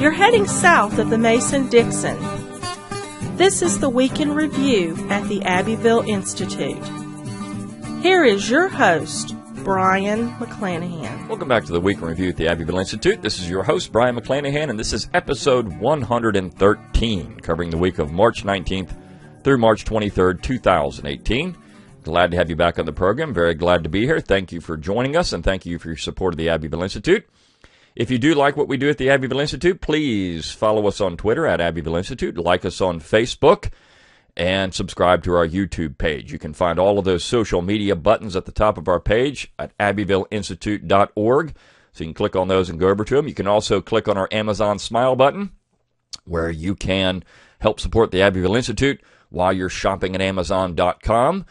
You're heading south of the Mason-Dixon. This is the Week in Review at the Abbeville Institute. Here is your host, Brian McClanahan. Welcome back to the Week in Review at the Abbeville Institute. This is your host, Brian McClanahan, and this is episode 113, covering the week of March 19th through March 23rd, 2018. Glad to have you back on the program. Very glad to be here. Thank you for joining us, and thank you for your support of the Abbeville Institute. If you do like what we do at the Abbeville Institute, please follow us on Twitter at Abbeville Institute, like us on Facebook, and subscribe to our YouTube page. You can find all of those social media buttons at the top of our page at abbevilleinstitute.org. So you can click on those and go over to them. You can also click on our Amazon Smile button, where you can help support the Abbeville Institute while you're shopping at Amazon.com.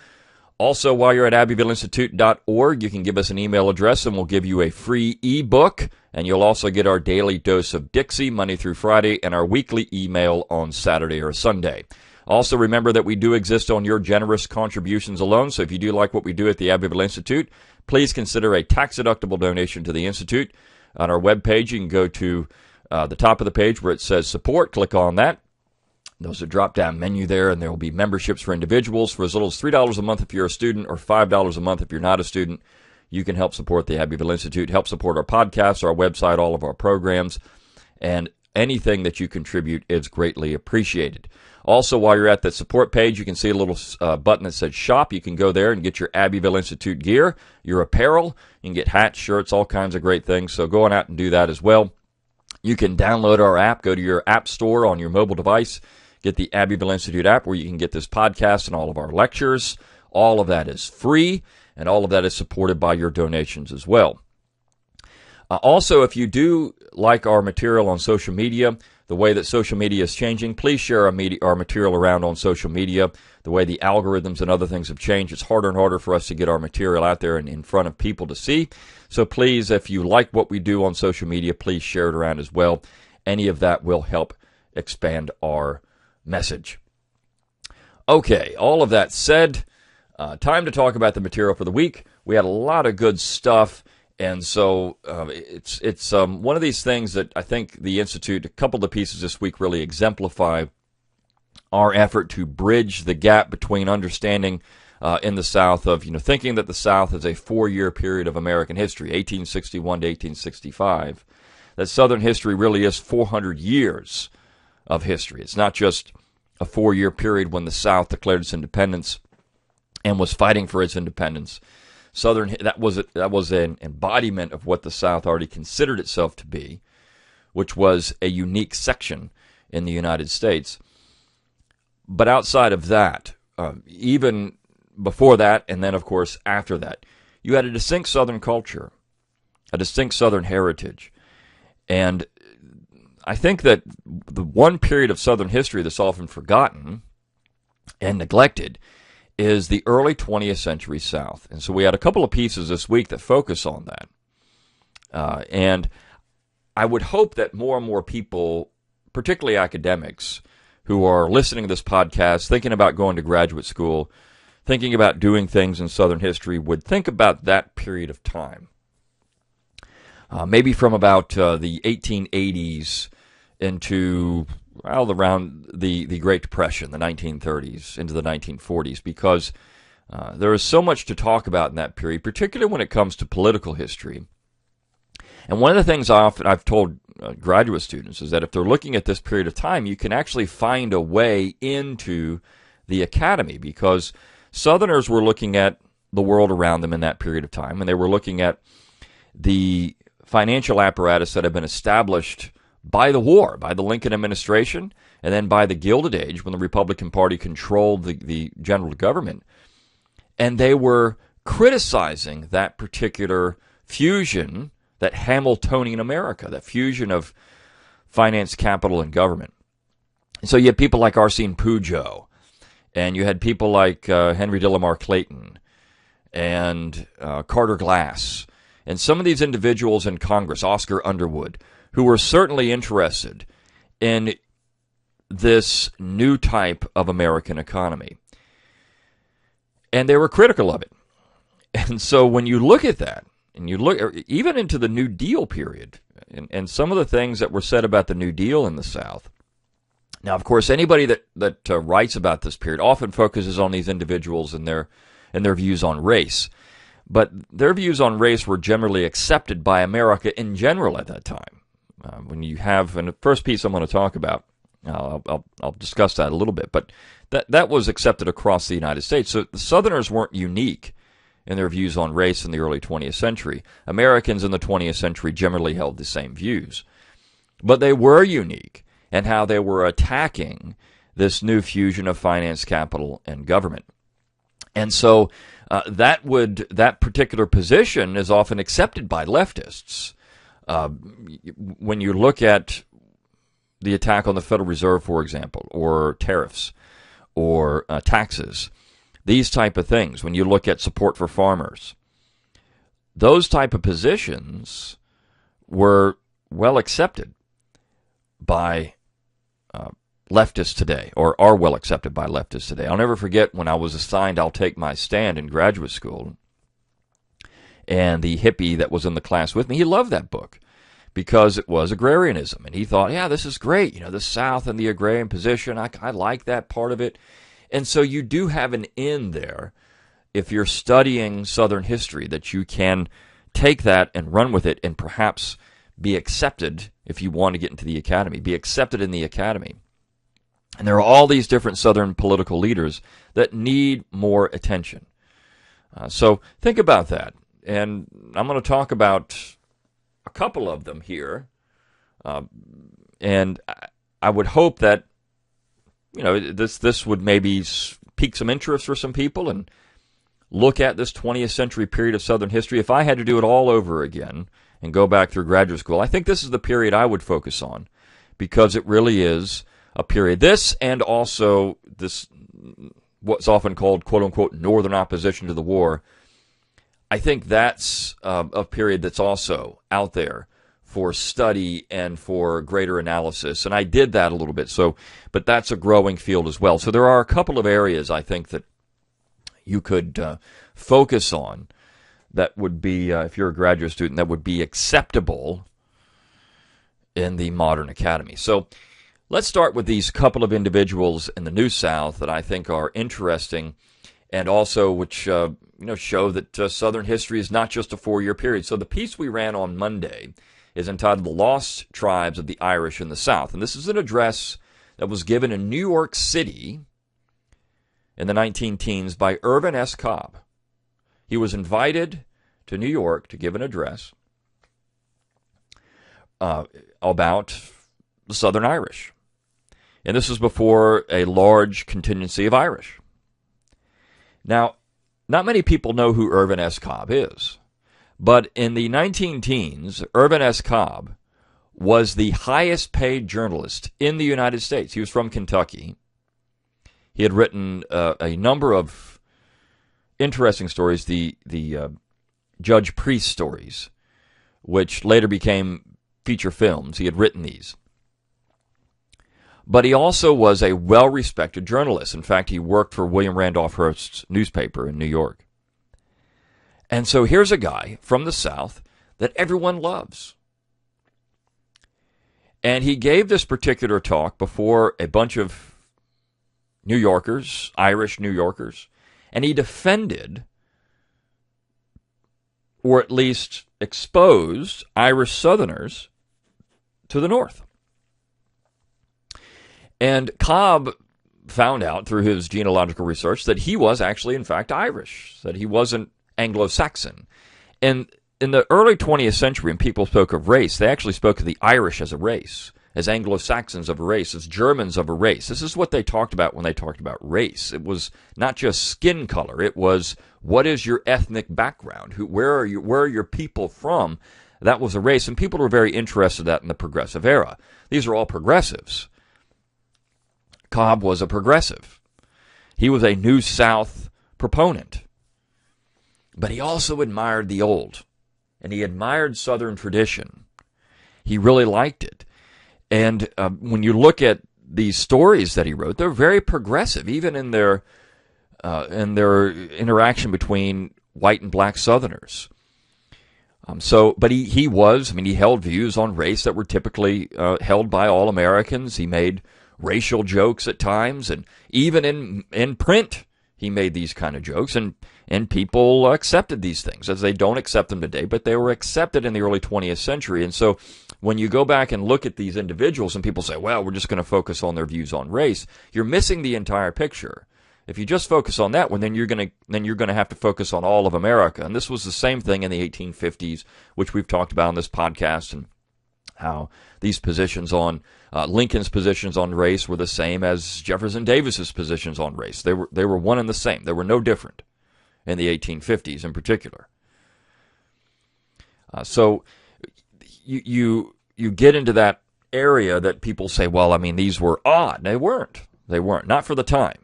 Also, while you're at abbevilleinstitute.org, you can give us an email address and we'll give you a free ebook. And you'll also get our daily dose of Dixie Monday through Friday and our weekly email on Saturday or Sunday. Also, remember that we do exist on your generous contributions alone. So if you do like what we do at the Abbeville Institute, please consider a tax-deductible donation to the Institute. On our webpage, you can go to the top of the page where it says support. Click on that. There's a drop-down menu there, and there will be memberships for individuals for as little as $3 a month if you're a student or $5 a month if you're not a student. You can help support the Abbeville Institute, help support our podcasts, our website, all of our programs, and anything that you contribute is greatly appreciated. Also, while you're at that support page, you can see a little button that says shop. You can go there and get your Abbeville Institute gear, your apparel. You can get hats, shirts, all kinds of great things. So go on out and do that as well. You can download our app. Go to your app store on your mobile device. Get the Abbeville Institute app where you can get this podcast and all of our lectures. All of that is free, and all of that is supported by your donations as well. Also, if you do like our material on social media, the way that social media is changing, please share our material around on social media. The way the algorithms and other things have changed, it's harder and harder for us to get our material out there and in front of people to see. So please, if you like what we do on social media, please share it around as well. Any of that will help expand our message. Okay, all of that said, time to talk about the material for the week. We had a lot of good stuff, and so it's one of these things that I think the Institute, a couple of the pieces this week really exemplify our effort to bridge the gap between understanding in the South of, thinking that the South is a 4-year period of American history, 1861 to 1865, that Southern history really is 400 years of history. It's not just a 4-year period when the South declared its independence and was fighting for its independence. That was an embodiment of what the South already considered itself to be, which was a unique section in the United States. But outside of that, even before that, and then of course after that, you had a distinct Southern culture, a distinct Southern heritage. And I think that the one period of Southern history that's often forgotten and neglected is the early 20th century South. And so we had a couple of pieces this week that focus on that. And I would hope that more and more people, particularly academics, who are listening to this podcast, thinking about going to graduate school, thinking about doing things in Southern history, would think about that period of time. Maybe from about the 1880s into around the Great Depression, the 1930s, into the 1940s, because there is so much to talk about in that period, particularly when it comes to political history. And one of the things I've told graduate students is that if they're looking at this period of time, you can actually find a way into the academy, because Southerners were looking at the world around them in that period of time, and they were looking at the financial apparatus that had been established by the war, by the Lincoln administration, and then by the Gilded Age when the Republican Party controlled the general government. And they were criticizing that particular fusion, that Hamiltonian America, that fusion of finance, capital, and government. And so you had people like Arsene Pujol, and you had people like Henry Dillamar Clayton, and Carter Glass, and some of these individuals in Congress, Oscar Underwood, who were certainly interested in this new type of American economy. And they were critical of it. And so when you look at that, and you look even into the New Deal period, and some of the things that were said about the New Deal in the South. Now, of course, anybody that writes about this period often focuses on these individuals and their views on race. But their views on race were generally accepted by America in general at that time. When you have, in the first piece I'm going to talk about, I'll discuss that a little bit, but that was accepted across the United States. So the Southerners weren't unique in their views on race in the early 20th century. Americans in the 20th century generally held the same views. But they were unique in how they were attacking this new fusion of finance, capital, and government. And so that particular position is often accepted by leftists. When you look at the attack on the Federal Reserve, for example, or tariffs, or taxes, these type of things, when you look at support for farmers, those type of positions were well accepted by leftists today, or are well accepted by leftists today. I'll never forget when I was assigned I'll Take My Stand in graduate school, and the hippie that was in the class with me, he loved that book because it was agrarianism, and he thought, yeah, this is great, the South and the agrarian position, I like that part of it. And so you do have an in there, if you're studying Southern history, that you can take that and run with it and perhaps be accepted if you want to get into the academy, be accepted in the academy. And there are all these different Southern political leaders that need more attention. So think about that. And I'm going to talk about a couple of them here. And I would hope that this would maybe pique some interest for some people and look at this 20th century period of Southern history. If I had to do it all over again and go back through graduate school, I think this is the period I would focus on, because it really is a period. This, and also this, what's often called, quote-unquote, Northern opposition to the war, I think that's a period that's also out there for study and for greater analysis. And I did that a little bit, but that's a growing field as well. So there are a couple of areas I think that you could focus on that would be, if you're a graduate student, that would be acceptable in the modern academy. So let's start with these couple of individuals in the New South that I think are interesting, and also which show that Southern history is not just a 4-year period. So the piece we ran on Monday is entitled The Lost Tribes of the Irish in the South. And this is an address that was given in New York City in the 19-teens by Irvin S. Cobb. He was invited to New York to give an address about the Southern Irish. And this was before a large contingency of Irish. Now, not many people know who Irvin S. Cobb is. But in the 19-teens, Irvin S. Cobb was the highest paid journalist in the United States. He was from Kentucky. He had written a number of interesting stories, the Judge Priest stories, which later became feature films. He had written these. But he also was a well-respected journalist. In fact, he worked for William Randolph Hearst's newspaper in New York. And so here's a guy from the South that everyone loves. And he gave this particular talk before a bunch of New Yorkers, Irish New Yorkers, and he defended, or at least exposed, Irish Southerners to the North. And Cobb found out through his genealogical research that he was actually, in fact, Irish, that he wasn't Anglo-Saxon. And in the early 20th century, when people spoke of race, they actually spoke of the Irish as a race, as Anglo-Saxons of a race, as Germans of a race. This is what they talked about when they talked about race. It was not just skin color. It was, what is your ethnic background? Where are your people from? That was a race, and people were very interested in that in the progressive era. These are all progressives. Cobb was a progressive. He was a New South proponent. But he also admired the old, and he admired Southern tradition. He really liked it. And when you look at these stories that he wrote, they're very progressive, even in their interaction between white and black Southerners. But he held views on race that were typically held by all Americans. He made racial jokes at times, and even in print, he made these kind of jokes, and people accepted these things, as they don't accept them today, but they were accepted in the early 20th century. And so when you go back and look at these individuals and people say, well, we're just going to focus on their views on race, you're missing the entire picture. If you just focus on that one, then you're going to have to focus on all of America. And this was the same thing in the 1850s, which we've talked about on this podcast, and how these positions on Lincoln's positions on race were the same as Jefferson Davis's positions on race. They were one and the same. They were no different in the 1850s in particular. So you get into that area that people say, well, these were odd. They weren't. Not for the time.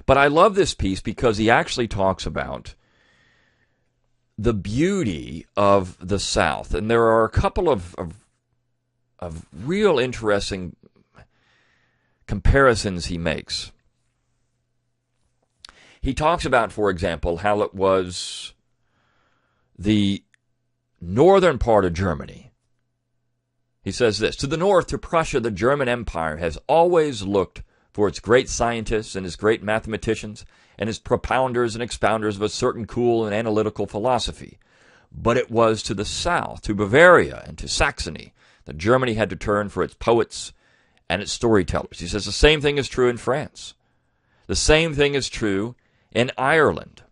But I love this piece because he actually talks about the beauty of the South. And there are a couple of real interesting comparisons he makes. He talks about, for example, how it was the northern part of Germany. He says this: to the north, to Prussia, the German Empire has always looked for its great scientists and its great mathematicians and its propounders and expounders of a certain cool and analytical philosophy. But it was to the south, to Bavaria and to Saxony, that Germany had to turn for its poets and its storytellers. He says the same thing is true in France. The same thing is true in Ireland.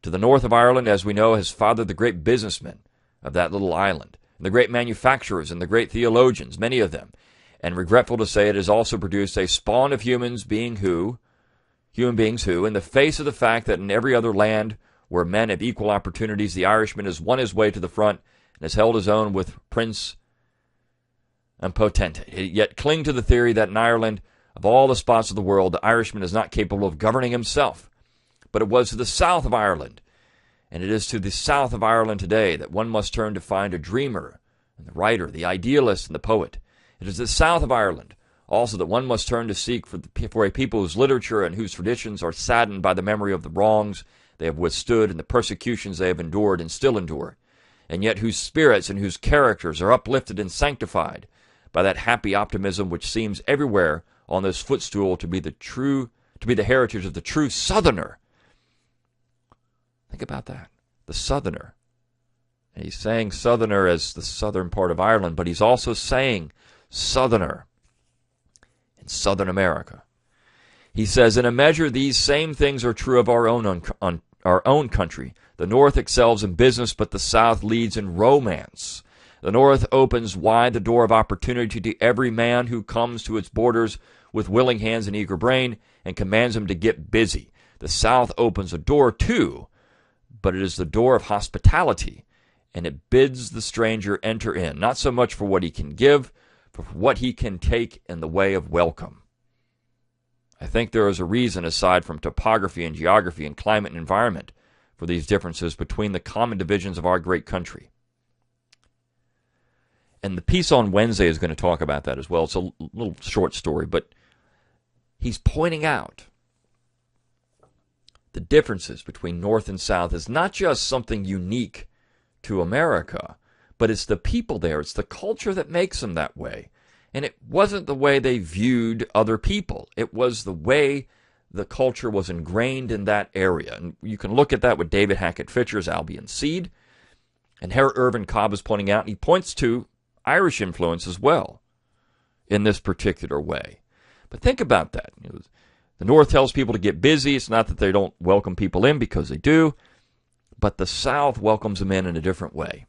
To the north of Ireland, as we know, has fathered the great businessmen of that little island, and the great manufacturers and the great theologians, many of them. And regretful to say, it has also produced a spawn of human beings who, in the face of the fact that in every other land where men have equal opportunities, the Irishman has won his way to the front and has held his own with prince and potentate. Yet cling to the theory that in Ireland, of all the spots of the world, the Irishman is not capable of governing himself. But it was to the south of Ireland, and it is to the south of Ireland today, that one must turn to find a dreamer and the writer, the idealist and the poet. It is the south of Ireland also that one must turn to seek for a people whose literature and whose traditions are saddened by the memory of the wrongs they have withstood and the persecutions they have endured and still endure, and yet whose spirits and whose characters are uplifted and sanctified by that happy optimism which seems everywhere on this footstool to be the heritage of the true Southerner. Think about that, the Southerner. And he's saying Southerner as the southern part of Ireland, but he's also saying Southerner in Southern America. He says, in a measure, these same things are true of our own country. The North excels in business, but the South leads in romance. The North opens wide the door of opportunity to every man who comes to its borders with willing hands and eager brain, and commands him to get busy. The South opens a door too, but it is the door of hospitality, and it bids the stranger enter in, not so much for what he can give, but for what he can take in the way of welcome. I think there is a reason, aside from topography and geography and climate and environment, for these differences between the common divisions of our great country. And the piece on Wednesday is going to talk about that as well. It's a little short story, but he's pointing out the differences between North and South is not just something unique to America, but it's the people there. It's the culture that makes them that way. And it wasn't the way they viewed other people. It was the way the culture was ingrained in that area. And you can look at that with David Hackett Fischer's Albion Seed. And Herr Irvin Cobb is pointing out, and he points to Irish influence as well in this particular way. But think about that. The North tells people to get busy. It's not that they don't welcome people in, because they do. But the South welcomes them in a different way.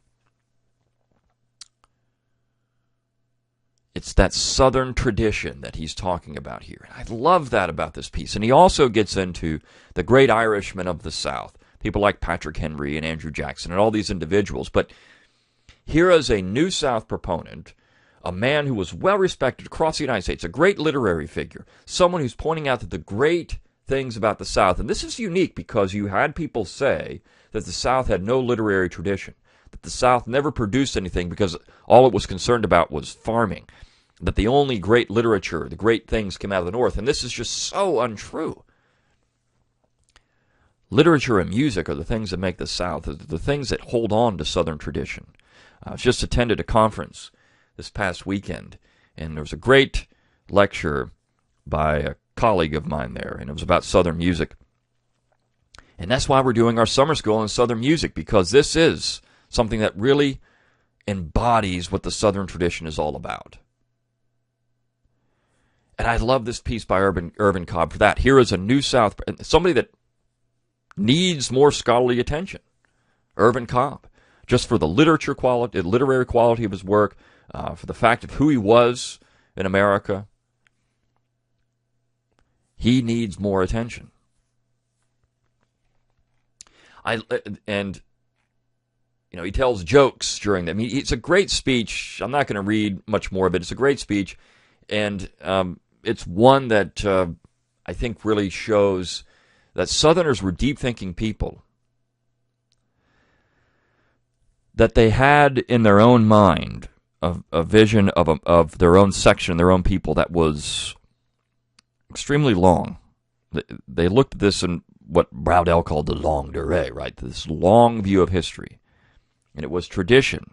It's that Southern tradition that he's talking about here. And I love that about this piece. And he also gets into the great Irishmen of the South, people like Patrick Henry and Andrew Jackson and all these individuals. But here is a New South proponent, a man who was well respected across the United States, a great literary figure, someone who's pointing out that the great things about the South, and this is unique because you had people say that the South had no literary tradition, that the South never produced anything because all it was concerned about was farming, that the only great literature, the great things came out of the North, and this is just so untrue. Literature and music are the things that make the South, the things that hold on to Southern tradition. I just attended a conference this past weekend, and there was a great lecture by a colleague of mine there, and it was about Southern music. And that's why we're doing our summer school in Southern music, because this is something that really embodies what the Southern tradition is all about. And I love this piece by Irvin Cobb for that. Here is a New South, somebody that needs more scholarly attention. Irvin Cobb, just for the literary quality of his work, for the fact of who he was in America. He needs more attention. He tells jokes during them. It's a great speech. I'm not going to read much more of it. It's a great speech, and it's one that I think really shows that Southerners were deep-thinking people, that they had in their own mind a vision of their own section, their own people, that was extremely long. They looked at this in what Browdell called the longue durée, right? This long view of history. And it was tradition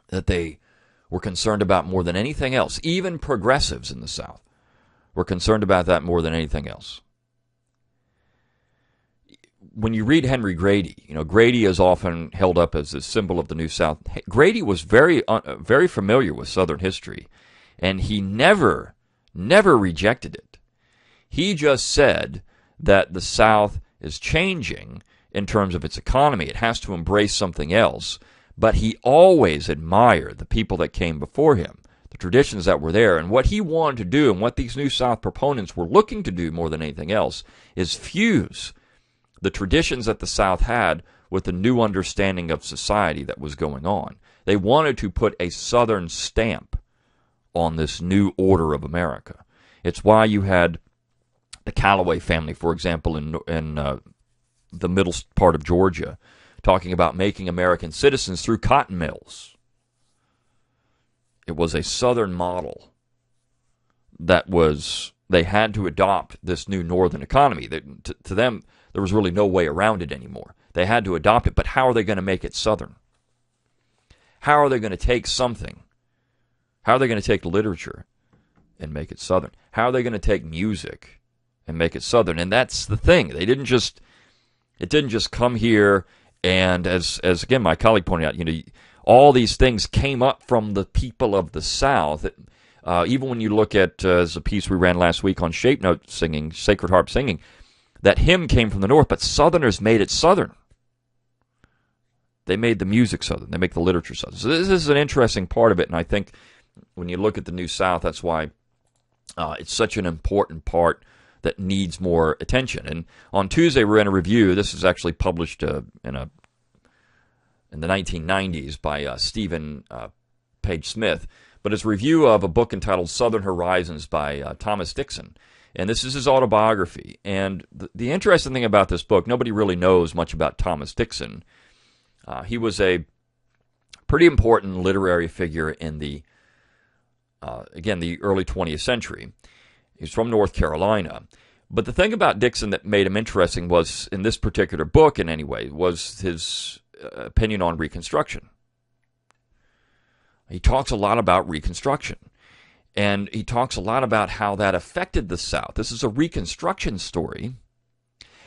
that they were concerned about more than anything else. Even progressives in the South were concerned about that more than anything else. When you read Henry Grady, Grady is often held up as a symbol of the New South. Grady was very familiar with Southern history, and he never rejected it. He just said that the South is changing in terms of its economy. It has to embrace something else. But he always admired the people that came before him, the traditions that were there. And what he wanted to do, and what these New South proponents were looking to do more than anything else, is fuse the traditions that the South had with the new understanding of society that was going on. They wanted to put a Southern stamp on this new order of America. It's why you had the Callaway family, for example, in the middle part of Georgia, talking about making American citizens through cotton mills. It was a Southern model that they had to adopt this new Northern economy. To them, there was really no way around it anymore. They had to adopt it, but how are they going to make it Southern? How are they going to take something? How are they going to take literature and make it Southern? How are they going to take music and make it Southern? And that's the thing. It didn't just come here, and as again my colleague pointed out, all these things came up from the people of the South. Even when you look at as a piece we ran last week on shape note singing, sacred harp singing, that hymn came from the North, but Southerners made it Southern. They made the music Southern. They make the literature Southern. So this is an interesting part of it, and I think when you look at the New South, that's why it's such an important part that needs more attention. And on Tuesday, we're in a review. This is actually published in the 1990s by Stephen Page Smith, but it's a review of a book entitled Southern Horizons by Thomas Dixon. And this is his autobiography. And the interesting thing about this book, nobody really knows much about Thomas Dixon. He was a pretty important literary figure in the early 20th century. He's from North Carolina. But the thing about Dixon that made him interesting was, in this particular book in any way, was his opinion on Reconstruction. He talks a lot about Reconstruction. And he talks a lot about how that affected the South. This is a Reconstruction story.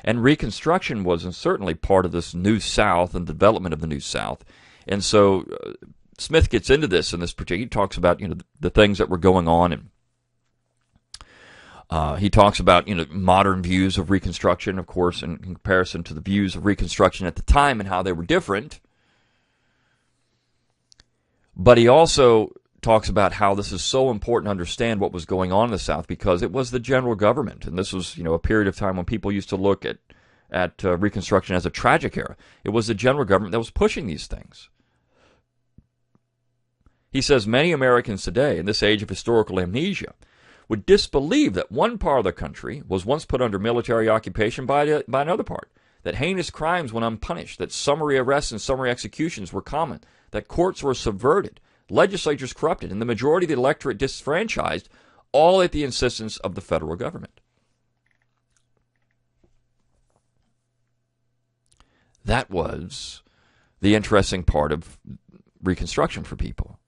And Reconstruction was certainly part of this New South and the development of the New South. And so Smith gets into this in this particular. He talks about the things that were going on, and he talks about modern views of Reconstruction, of course, in comparison to the views of Reconstruction at the time and how they were different. But he also talks about how this is so important to understand what was going on in the South, because it was the general government, and this was a period of time when people used to look at Reconstruction as a tragic era. It was the general government that was pushing these things. He says many Americans today, in this age of historical amnesia, would disbelieve that one part of the country was once put under military occupation by another part, that heinous crimes went unpunished, that summary arrests and summary executions were common, that courts were subverted, legislatures corrupted, and the majority of the electorate disfranchised, all at the insistence of the federal government. That was the interesting part of Reconstruction for people.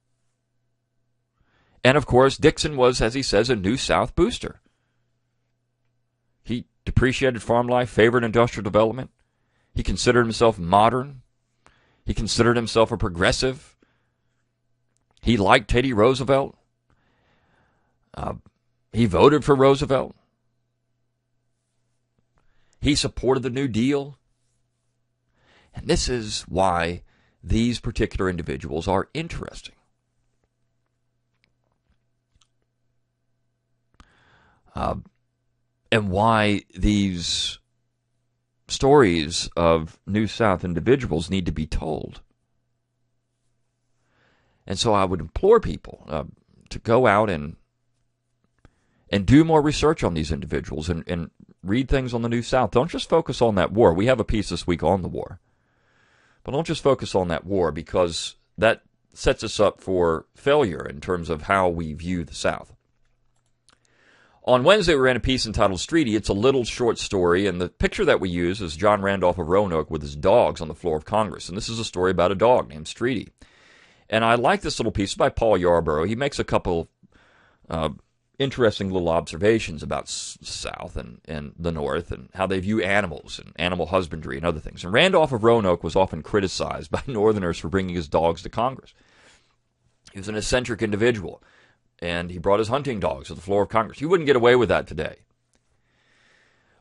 And of course, Dixon was, as he says, a New South booster. He depreciated farm life, favored industrial development. He considered himself modern. He considered himself a progressive. He liked Teddy Roosevelt. He voted for Roosevelt. He supported the New Deal. And this is why these particular individuals are interesting. And why these stories of New South individuals need to be told. And so I would implore people to go out and do more research on these individuals and read things on the New South. Don't just focus on that war. We have a piece this week on the war. But don't just focus on that war, because that sets us up for failure in terms of how we view the South. On Wednesday, we ran a piece entitled Streety. It's a little short story, and the picture that we use is John Randolph of Roanoke with his dogs on the floor of Congress. And this is a story about a dog named Streety. And I like this little piece by Paul Yarborough. He makes a couple interesting little observations about the South and the North and how they view animals and animal husbandry and other things. And Randolph of Roanoke was often criticized by Northerners for bringing his dogs to Congress. He was an eccentric individual, and he brought his hunting dogs to the floor of Congress. You wouldn't get away with that today.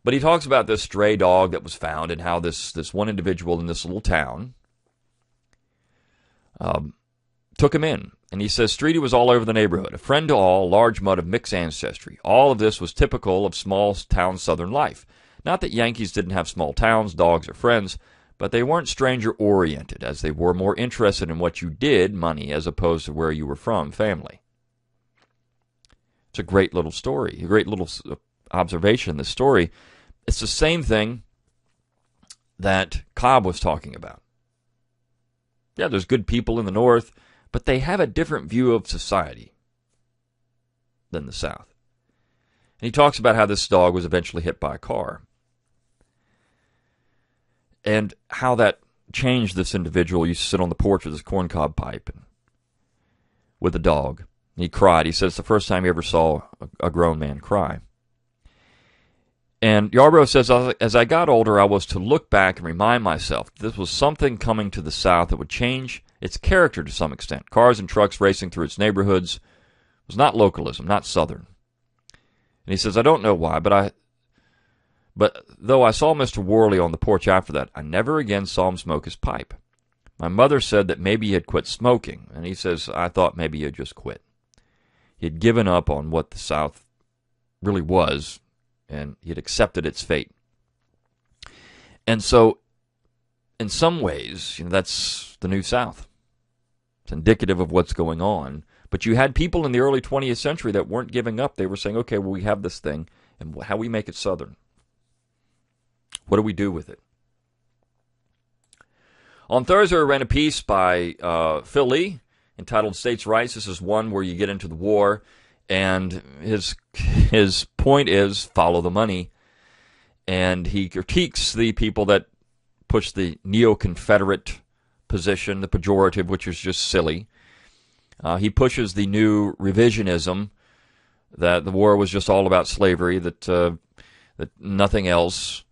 But he talks about this stray dog that was found and how this one individual in this little town took him in. And he says, Streety was all over the neighborhood, a friend to all, large mud of mixed ancestry. All of this was typical of small town southern life. Not that Yankees didn't have small towns, dogs, or friends, but they weren't stranger-oriented, as they were more interested in what you did, money, as opposed to where you were from, family. It's a great little story, a great little observation in this story. It's the same thing that Cobb was talking about. Yeah, there's good people in the North, but they have a different view of society than the South. And he talks about how this dog was eventually hit by a car, and how that changed this individual. He used to sit on the porch with his corncob pipe and with the dog. And he cried. He says it's the first time he ever saw a grown man cry. And Yarborough says, as I got older, I was to look back and remind myself that this was something coming to the South that would change its character to some extent. Cars and trucks racing through its neighborhoods was not localism, not Southern. And he says, I don't know why, but though I saw Mr. Worley on the porch after that, I never again saw him smoke his pipe. My mother said that maybe he had quit smoking, and he says, I thought maybe he had just quit. He had given up on what the South really was, and he had accepted its fate. And so, in some ways, that's the New South. It's indicative of what's going on. But you had people in the early 20th century that weren't giving up. They were saying, okay, well, we have this thing, and how we make it Southern? What do we do with it? On Thursday, I ran a piece by Phil Lee entitled States' Rights. This is one where you get into the war, and his point is follow the money. And he critiques the people that push the neo-Confederate position, the pejorative, which is just silly. He pushes the new revisionism, that the war was just all about slavery, that nothing else.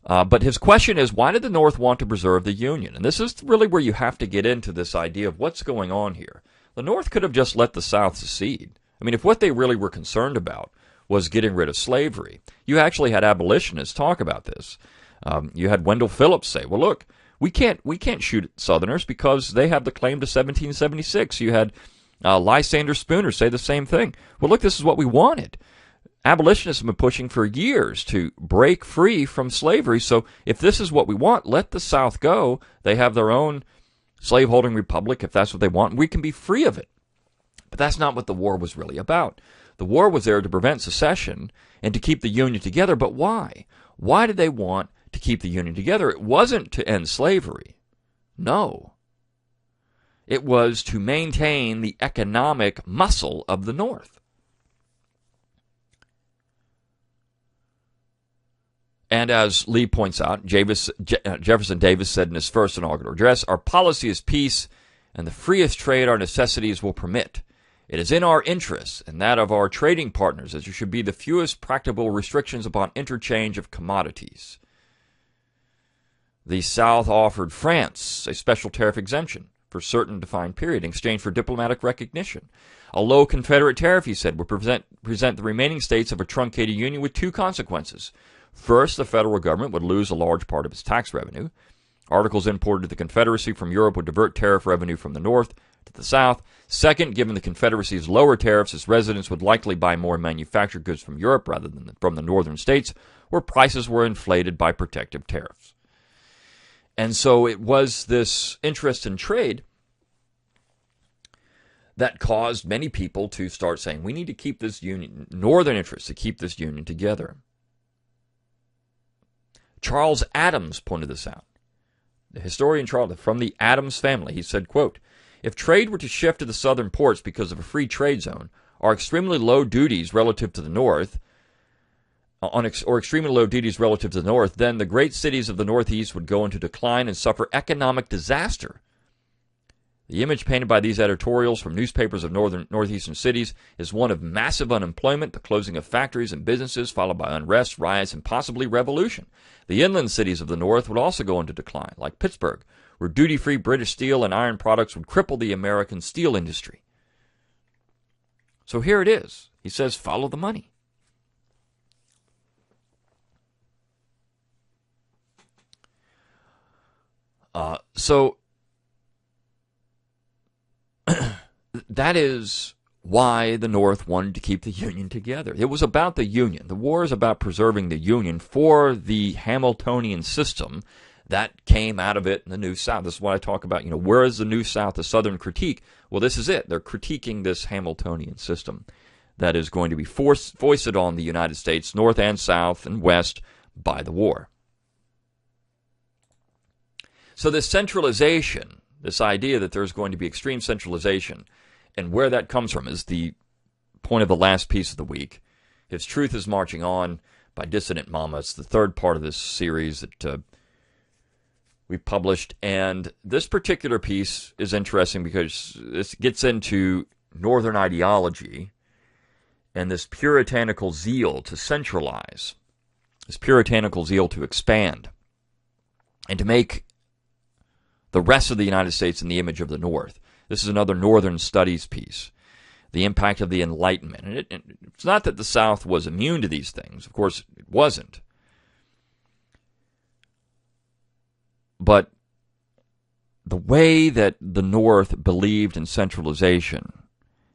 But his question is, why did the North want to preserve the Union? And this is really where you have to get into this idea of what's going on here. The North could have just let the South secede. I mean, if what they really were concerned about was getting rid of slavery, you actually had abolitionists talk about this. You had Wendell Phillips say, well, look, we can't shoot at Southerners because they have the claim to 1776. You had Lysander Spooner say the same thing. Well, look, this is what we wanted. Abolitionists have been pushing for years to break free from slavery. So if this is what we want, let the South go. They have their own slaveholding republic if that's what they want, and we can be free of it. But that's not what the war was really about. The war was there to prevent secession and to keep the Union together. But why? Why did they want to keep the Union together? It wasn't to end slavery. No. It was to maintain the economic muscle of the North. And as Lee points out, Jefferson Davis said in his first inaugural address, "Our policy is peace, and the freest trade our necessities will permit. It is in our interests and that of our trading partners that there should be the fewest practicable restrictions upon interchange of commodities." The South offered France a special tariff exemption for a certain defined period in exchange for diplomatic recognition. A low Confederate tariff, he said, would present the remaining states of a truncated union with two consequences. First, the federal government would lose a large part of its tax revenue. Articles imported to the Confederacy from Europe would divert tariff revenue from the North to the South. Second, given the Confederacy's lower tariffs, its residents would likely buy more manufactured goods from Europe rather than from the northern states, where prices were inflated by protective tariffs. And so it was this interest in trade that caused many people to start saying, we need to keep this union, northern interests, to keep this union together. Charles Adams pointed this out. The historian Charles, from the Adams family, he said, quote, "If trade were to shift to the southern ports because of a free trade zone, or extremely low duties relative to the north, then the great cities of the Northeast would go into decline and suffer economic disaster. The image painted by these editorials from newspapers of northeastern cities is one of massive unemployment, the closing of factories and businesses, followed by unrest, riots, and possibly revolution. The inland cities of the North would also go into decline, like Pittsburgh, where duty-free British steel and iron products would cripple the American steel industry." So here it is. He says, follow the money. So that is why the North wanted to keep the Union together. It was about the Union. The war is about preserving the Union for the Hamiltonian system that came out of it in the New South. This is what I talk about. Where is the New South, the Southern critique? Well, this is it. They're critiquing this Hamiltonian system that is going to be foisted on the United States, North and South and West, by the war. So this centralization, this idea that there's going to be extreme centralization, and where that comes from is the point of the last piece of the week. His Truth is Marching On by Dissident Mama. It's the third part of this series that we published. And this particular piece is interesting because this gets into Northern ideology and this puritanical zeal to centralize, this puritanical zeal to expand, and to make the rest of the United States in the image of the North. This is another Northern Studies piece. The impact of the Enlightenment. And it's not that the South was immune to these things. Of course, it wasn't. But the way that the North believed in centralization,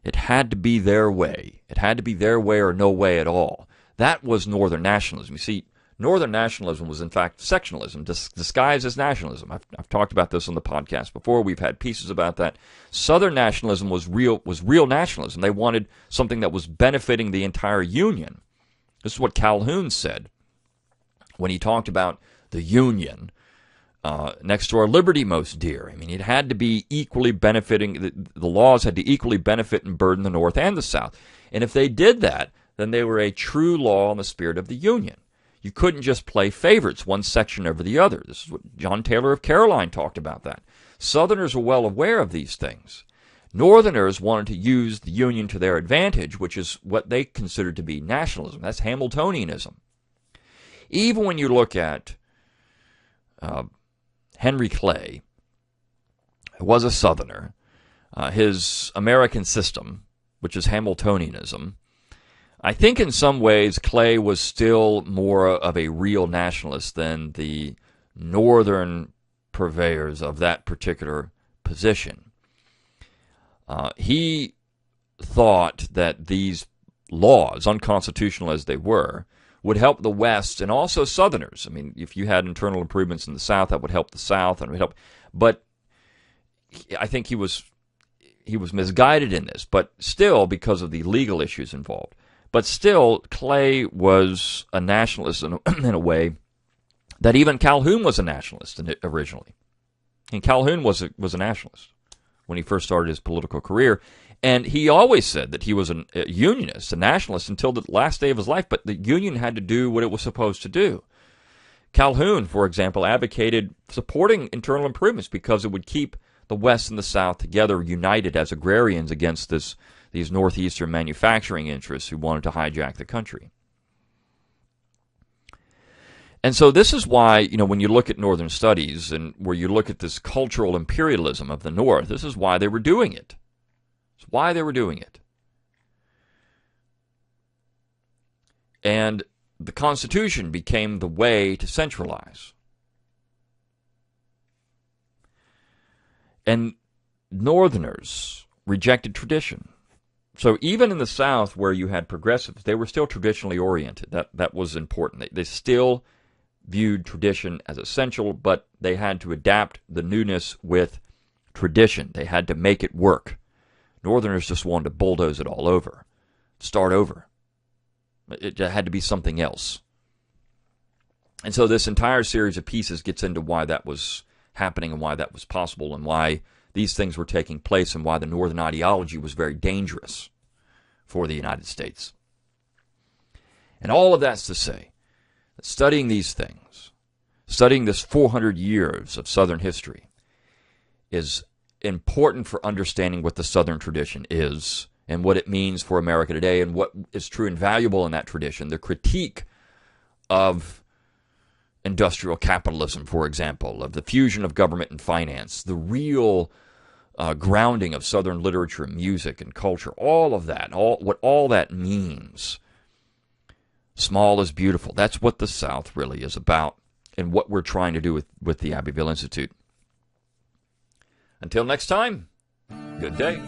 it had to be their way. It had to be their way or no way at all. That was Northern nationalism. You see, Northern nationalism was in fact sectionalism, disguised as nationalism. I've talked about this on the podcast before. We've had pieces about that. Southern nationalism was real nationalism. They wanted something that was benefiting the entire Union. This is what Calhoun said when he talked about the Union next to our liberty most dear. I mean, it had to be equally benefiting. The laws had to equally benefit and burden the North and the South. And if they did that, then they were a true law in the spirit of the Union. You couldn't just play favorites, one section over the other. This is what John Taylor of Caroline talked about that. Southerners were well aware of these things. Northerners wanted to use the Union to their advantage, which is what they considered to be nationalism. That's Hamiltonianism. Even when you look at Henry Clay, who was a Southerner, his American system, which is Hamiltonianism, I think in some ways Clay was still more of a real nationalist than the northern purveyors of that particular position. He thought that these laws, unconstitutional as they were, would help the West and also Southerners. I mean, if you had internal improvements in the South, that would help the South and would help. But I think he was misguided in this. But still, because of the legal issues involved. But still, Clay was a nationalist in a way that even Calhoun was a nationalist originally. And Calhoun was a nationalist when he first started his political career. And he always said that he was a unionist, a nationalist, until the last day of his life. But the Union had to do what it was supposed to do. Calhoun, for example, advocated supporting internal improvements because it would keep the West and the South together, united as agrarians against these northeastern manufacturing interests who wanted to hijack the country. And so this is why, when you look at Northern studies and where you look at this cultural imperialism of the North, this is why they were doing it. It's why they were doing it. And the Constitution became the way to centralize. And Northerners rejected tradition. So even in the South, where you had progressives, they were still traditionally oriented. That was important. They still viewed tradition as essential, but they had to adapt the newness with tradition. They had to make it work. Northerners just wanted to bulldoze it all over, start over. It had to be something else. And so this entire series of pieces gets into why that was happening and why that was possible and why these things were taking place and why the Northern ideology was very dangerous for the United States. And all of that's to say that studying these things, studying this 400 years of Southern history, is important for understanding what the Southern tradition is and what it means for America today and what is true and valuable in that tradition. The critique of industrial capitalism, for example, of the fusion of government and finance, the real grounding of Southern literature, music, and culture, all of that, what all that means. Small is beautiful. That's what the South really is about and what we're trying to do with the Abbeville Institute. Until next time, good day.